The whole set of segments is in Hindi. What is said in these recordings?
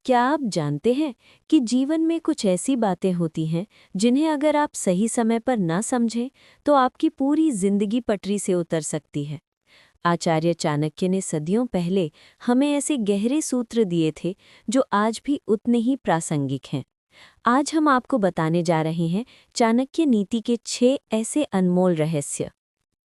क्या आप जानते हैं कि जीवन में कुछ ऐसी बातें होती हैं जिन्हें अगर आप सही समय पर ना समझें तो आपकी पूरी जिंदगी पटरी से उतर सकती है। आचार्य चाणक्य ने सदियों पहले हमें ऐसे गहरे सूत्र दिए थे जो आज भी उतने ही प्रासंगिक हैं। आज हम आपको बताने जा रहे हैं चाणक्य नीति के 6 ऐसे अनमोल रहस्य।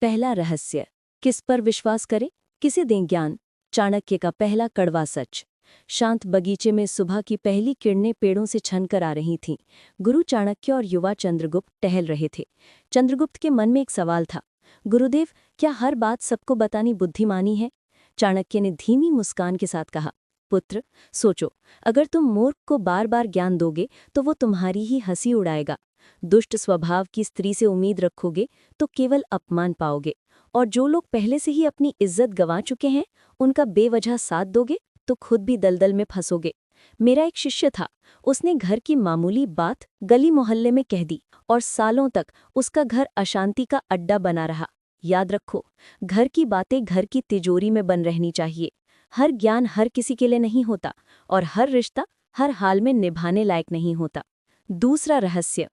पहला रहस्य, किस पर विश्वास करें, किसे दें ज्ञान। चाणक्य का पहला कड़वा सच। शांत बगीचे में सुबह की पहली किरणें पेड़ों से छनकर आ रही थीं। गुरु चाणक्य और युवा चंद्रगुप्त टहल रहे थे। चंद्रगुप्त के मन में एक सवाल था, गुरुदेव, क्या हर बात सबको बतानी बुद्धिमानी है? चाणक्य ने धीमी मुस्कान के साथ कहा, पुत्र, सोचो, अगर तुम मूर्ख को बार बार ज्ञान दोगे तो वो तुम्हारी ही हंसी उड़ाएगा। दुष्ट स्वभाव की स्त्री से उम्मीद रखोगे तो केवल अपमान पाओगे, और जो लोग पहले से ही अपनी इज्जत गंवा चुके हैं उनका बेवजह साथ दोगे तो खुद भी दलदल में फंसोगे। मेरा एक शिष्य था, उसने घर की मामूली बात गली मोहल्ले में कह दी और सालों तक उसका घर अशांति का अड्डा बना रहा। याद रखो, घर की बातें घर की तिजोरी में बन रहनी चाहिए। हर ज्ञान हर किसी के लिए नहीं होता और हर रिश्ता हर हाल में निभाने लायक नहीं होता। दूसरा रहस्य,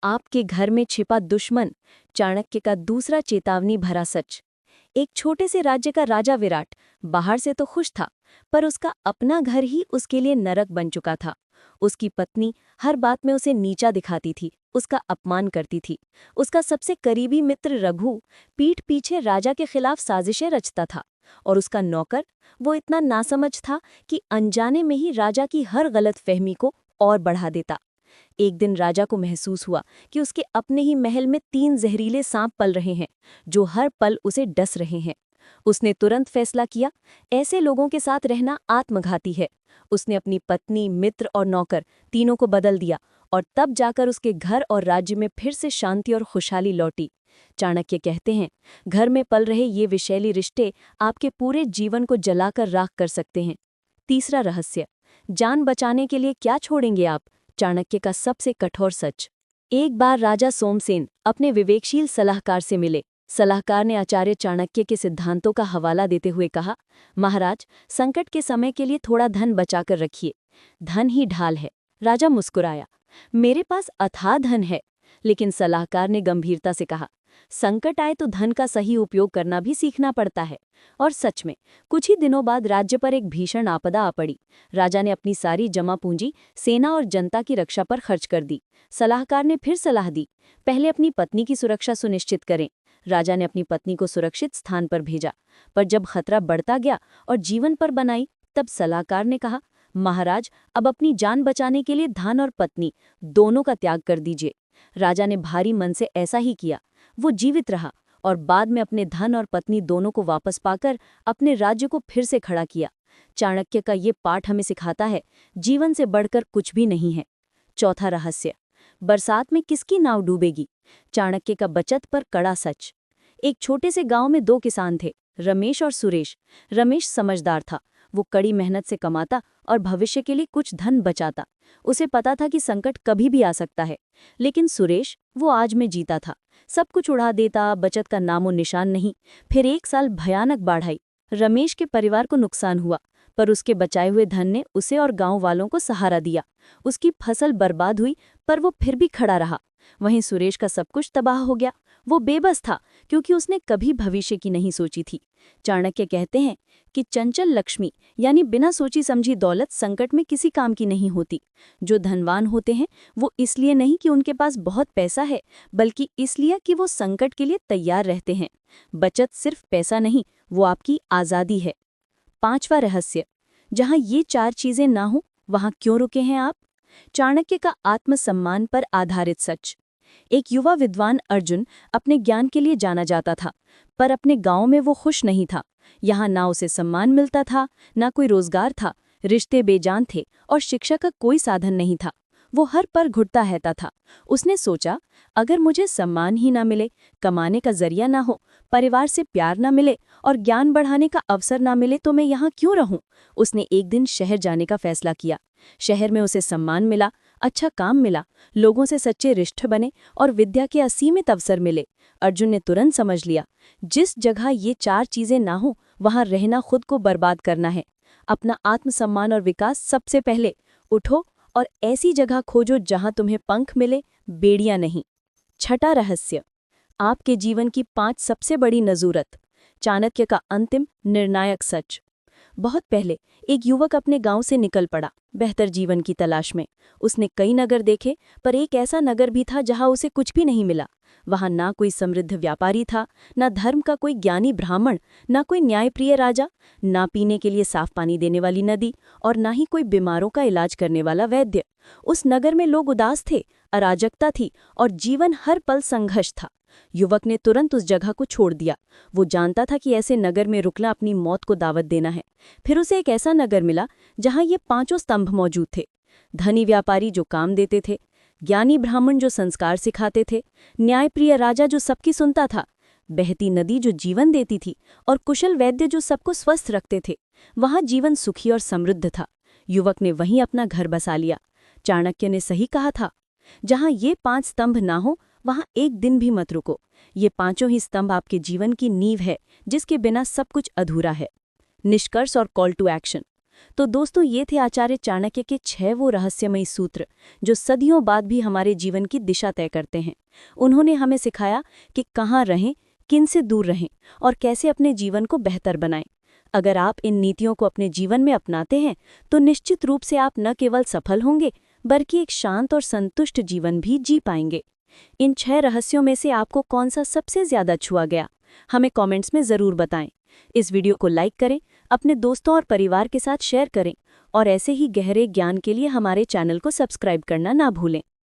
आपके घर में छिपा दुश्मन। चाणक्य का दूसरा चेतावनी भरा सच। एक छोटे से राज्य का राजा विराट बाहर से तो खुश था, पर उसका अपना घर ही उसके लिए नरक बन चुका था। उसकी पत्नी हर बात में उसे नीचा दिखाती थी, उसका अपमान करती थी। उसका सबसे करीबी मित्र रघु पीठ पीछे राजा के खिलाफ साजिशें रचता था, और उसका नौकर, वो इतना नासमझ था कि अनजाने में ही राजा की हर गलतफहमी को और बढ़ा देता। एक दिन राजा को महसूस हुआ कि उसके अपने ही महल में 3 जहरीले सांप पल रहे हैं, जो हर पल उसे डस रहे हैं। उसने तुरंत फैसला किया, ऐसे लोगों के साथ रहना आत्मघाती है। उसने अपनी पत्नी, मित्र और नौकर तीनों को बदल दिया, और तब जाकर उसके घर और राज्य में फिर से शांति और खुशहाली लौटी। चाणक्य कहते हैं, घर में पल रहे ये विषैली रिश्ते आपके पूरे जीवन को जलाकर राख कर सकते हैं। तीसरा रहस्य, जान बचाने के लिए क्या छोड़ेंगे आप? चाणक्य का सबसे कठोर सच। एक बार राजा सोमसेन अपने विवेकशील सलाहकार से मिले। सलाहकार ने आचार्य चाणक्य के सिद्धांतों का हवाला देते हुए कहा, महाराज, संकट के समय के लिए थोड़ा धन बचाकर रखिए। धन ही ढाल है। राजा मुस्कुराया, मेरे पास अथाह धन है। लेकिन सलाहकार ने गंभीरता से कहा, संकट आए तो धन का सही उपयोग करना भी सीखना पड़ता है। और सच में कुछ ही दिनों बाद राज्य पर एक भीषण आपदा आ पड़ी। राजा ने अपनी सारी जमा पूंजी सेना और जनता की रक्षा पर खर्च कर दी। सलाहकार ने फिर सलाह दी, पहले अपनी पत्नी की सुरक्षा सुनिश्चित करें। राजा ने अपनी पत्नी को सुरक्षित स्थान पर भेजा, पर जब खतरा बढ़ता गया और जीवन पर बनाई, तब सलाहकार ने कहा, महाराज, अब अपनी जान बचाने के लिए धन और पत्नी दोनों का त्याग कर दीजिए। राजा ने भारी मन से ऐसा ही किया। वो जीवित रहा और बाद में अपने धन और पत्नी दोनों को वापस पाकर अपने राज्य को फिर से खड़ा किया। चाणक्य का ये पाठ हमें सिखाता है, जीवन से बढ़कर कुछ भी नहीं है। चौथा रहस्य, बरसात में किसकी नाव डूबेगी? चाणक्य का बचत पर कड़ा सच। एक छोटे से गांव में 2 किसान थे, रमेश और सुरेश। रमेश समझदार था, वो कड़ी मेहनत से कमाता और भविष्य के लिए कुछ धन बचाता। उसे पता था कि संकट कभी भी आ सकता है। लेकिन सुरेश, वो आज में जीता था, सब कुछ उड़ा देता, बचत का नामो निशान नहीं। फिर एक साल भयानक बाढ़ आई। रमेश के परिवार को नुकसान हुआ, पर उसके बचाए हुए धन ने उसे और गांव वालों को सहारा दिया। उसकी फसल बर्बाद हुई, पर वो फिर भी खड़ा रहा। वहीं सुरेश का सब कुछ तबाह हो गया। वो बेबस था, क्योंकि उसने कभी भविष्य की नहीं सोची थी। चाणक्य कहते हैं कि चंचल लक्ष्मी यानी बिना सोची समझी दौलत संकट में किसी काम की नहीं होती। जो धनवान होते हैं वो इसलिए नहीं कि उनके पास बहुत पैसा है, बल्कि इसलिए कि वो संकट के लिए तैयार रहते हैं। बचत सिर्फ पैसा नहीं, वो आपकी आज़ादी है। पांचवा रहस्य, जहां ये 4 चीजें ना हो वहां क्यों रुके हैं आप? चाणक्य का आत्मसम्मान पर आधारित सच। एक युवा विद्वान अर्जुन अपने ज्ञान के लिए जाना जाता था, पर अपने गांव में वो खुश नहीं था। यहाँ ना उसे सम्मान मिलता था, ना कोई रोजगार था, रिश्ते बेजान थे और शिक्षा का कोई साधन नहीं था। वो हर पर घुटता रहता था। उसने सोचा, अगर मुझे सम्मान ही ना मिले, कमाने का जरिया ना हो, परिवार से प्यार ना मिले और ज्ञान बढ़ाने का अवसर ना मिले तो मैं यहाँ क्यों रहूं? उसने एक दिन शहर जाने का फैसला किया। शहर में उसे सम्मान मिला, अच्छा काम मिला, लोगों से सच्चे रिश्ते बने और विद्या के असीमित अवसर मिले। अर्जुन ने तुरंत समझ लिया, जिस जगह ये 4 चीजें ना हो वहां रहना खुद को बर्बाद करना है। अपना आत्मसम्मान और विकास सबसे पहले। उठो और ऐसी जगह खोजो जहां तुम्हें पंख मिले, बेड़ियां नहीं। छठा रहस्य, आपके जीवन की 5 सबसे बड़ी नजूरत। चाणक्य का अंतिम निर्णायक सच। बहुत पहले एक युवक अपने गांव से निकल पड़ा, बेहतर जीवन की तलाश में। उसने कई नगर देखे, पर एक ऐसा नगर भी था जहां उसे कुछ भी नहीं मिला। वहां ना कोई समृद्ध व्यापारी था, ना धर्म का कोई ज्ञानी ब्राह्मण, ना कोई न्यायप्रिय राजा, ना पीने के लिए साफ पानी देने वाली नदी, और ना ही कोई बीमारों का इलाज करने वाला वैद्य। उस नगर में लोग उदास थे, अराजकता थी और जीवन हर पल संघर्ष था। युवक ने तुरंत उस जगह को छोड़ दिया। वो जानता था कि ऐसे नगर में रुकना अपनी मौत को दावत देना है। फिर उसे एक ऐसा नगर मिला जहां ये 5 स्तंभ मौजूद थे। धनी व्यापारी जो काम देते थे, ज्ञानी ब्राह्मण जो संस्कार सिखाते थे, न्यायप्रिय राजा जो सबकी सुनता था, बहती नदी जो जीवन देती थी, और कुशल वैद्य जो सबको स्वस्थ रखते थे। वहां जीवन सुखी और समृद्ध था। युवक ने वहीं अपना घर बसा लिया। चाणक्य ने सही कहा था, जहां ये 5 स्तंभ ना हो वहां एक दिन भी मत रुको। ये 5 ही स्तंभ आपके जीवन की नींव है, जिसके बिना सब कुछ अधूरा है। निष्कर्ष और कॉल टू एक्शन। तो दोस्तों, ये थे आचार्य चाणक्य के 6 वो रहस्यमयी सूत्र जो सदियों बाद भी हमारे जीवन की दिशा तय करते हैं। उन्होंने हमें सिखाया कि कहाँ रहें, किन से दूर रहें और कैसे अपने जीवन को बेहतर बनाएं। अगर आप इन नीतियों को अपने जीवन में अपनाते हैं तो निश्चित रूप से आप न केवल सफल होंगे, बल्कि एक शांत और संतुष्ट जीवन भी जी पाएंगे। इन 6 रहस्यों में से आपको कौन सा सबसे ज्यादा छुआ गया? हमें कमेंट्स में ज़रूर बताएं। इस वीडियो को लाइक करें, अपने दोस्तों और परिवार के साथ शेयर करें और ऐसे ही गहरे ज्ञान के लिए हमारे चैनल को सब्सक्राइब करना ना भूलें।